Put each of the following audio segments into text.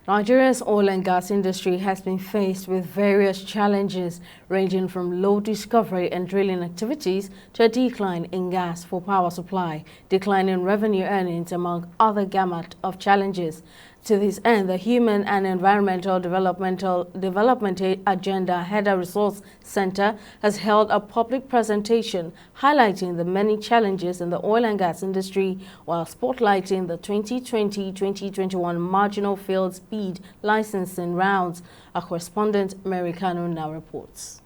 Nigeria's oil and gas industry has been faced with various challenges, ranging from low discovery and drilling activities to a decline in gas for power supply, decline in revenue earnings, among other gamut of challenges. To this end, the Human and Environmental Development Agenda Heda Resource Center has held a public presentation highlighting the many challenges in the oil and gas industry while spotlighting the 2020-2021 marginal fields bid licensing rounds. Our correspondent Mary Kanu now reports.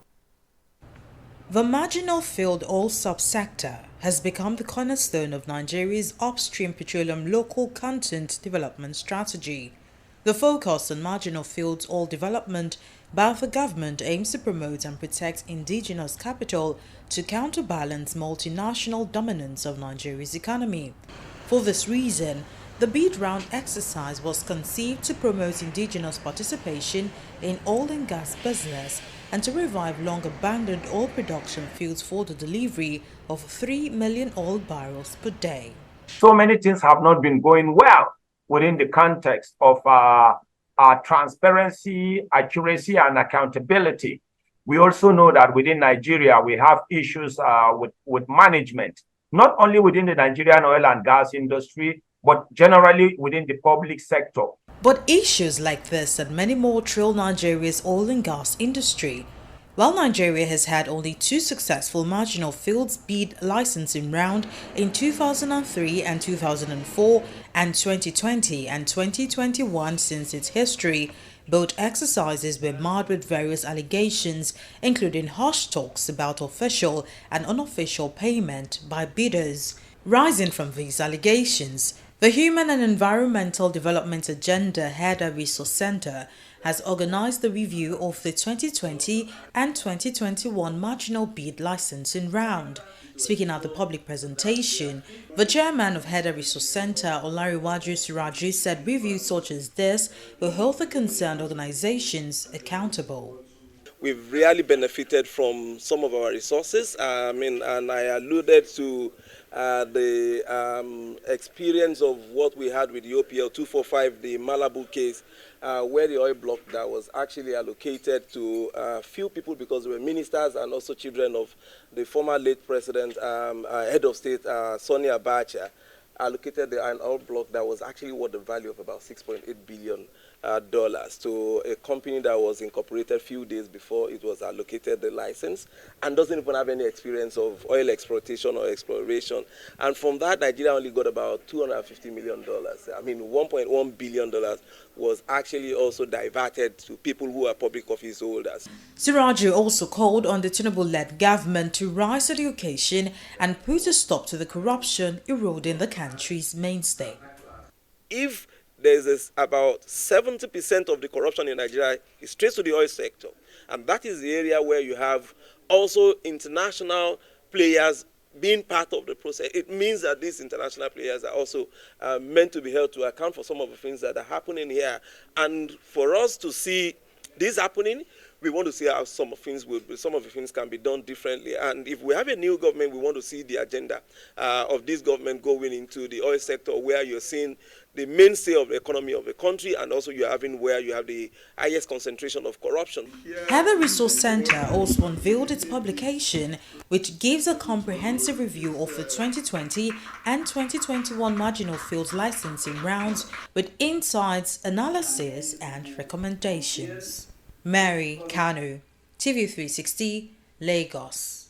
The marginal field oil subsector has become the cornerstone of Nigeria's upstream petroleum local content development strategy. The focus on marginal fields oil development by the government aims to promote and protect indigenous capital to counterbalance multinational dominance of Nigeria's economy. For this reason, the bid round exercise was conceived to promote indigenous participation in oil and gas business and to revive long-abandoned oil production fields for the delivery of 3 million oil barrels per day. So many things have not been going well within the context of transparency, accuracy, and accountability. We also know that within Nigeria, we have issues with management, not only within the Nigerian oil and gas industry, but generally within the public sector. But issues like this and many more trail Nigeria's oil and gas industry. While Nigeria has had only 2 successful marginal fields bid licensing round in 2003 and 2004 and 2020 and 2021 since its history, both exercises were marred with various allegations, including harsh talks about official and unofficial payment by bidders. Rising from these allegations, the Human and Environmental Development Agenda Heda Resource Center has organized the review of the 2020 and 2021 marginal bid licensing round. Speaking at the public presentation, the chairman of Heda Resource Center, Olariwaju Suraju, said reviews such as this will hold the concerned organizations accountable. We've really benefited from some of our resources. And I alluded to the experience of what we had with the OPL 245, the Malibu case, where the oil block that was actually allocated to few people because they were ministers and also children of the former late president, head of state, Sonia Abacha, allocated an oil block that was actually worth the value of about $6.8 billion to a company that was incorporated a few days before it was allocated the license and doesn't even have any experience of oil exploitation or exploration. And from that, Nigeria only got about $250 million. I mean, $1.1 billion was actually also diverted to people who are public office holders. Suraju also called on the Tinubu-led government to rise to the occasion and put a stop to the corruption eroding the country's mainstay. If there's about 70% of the corruption in Nigeria is traced to the oil sector. And that is the area where you have also international players being part of the process. It means that these international players are also meant to be held to account for some of the things that are happening here. And for us to see this happening, we want to see how some of the things can be done differently. And if we have a new government, we want to see the agenda of this government going into the oil sector, where you're seeing the mainstay of the economy of the country, and also you're having where you have the highest concentration of corruption. Heda Resource Center also unveiled its publication, which gives a comprehensive review of the 2020 and 2021 marginal fields licensing rounds with insights, analysis, and recommendations. Mary Kanu, TV360, Lagos.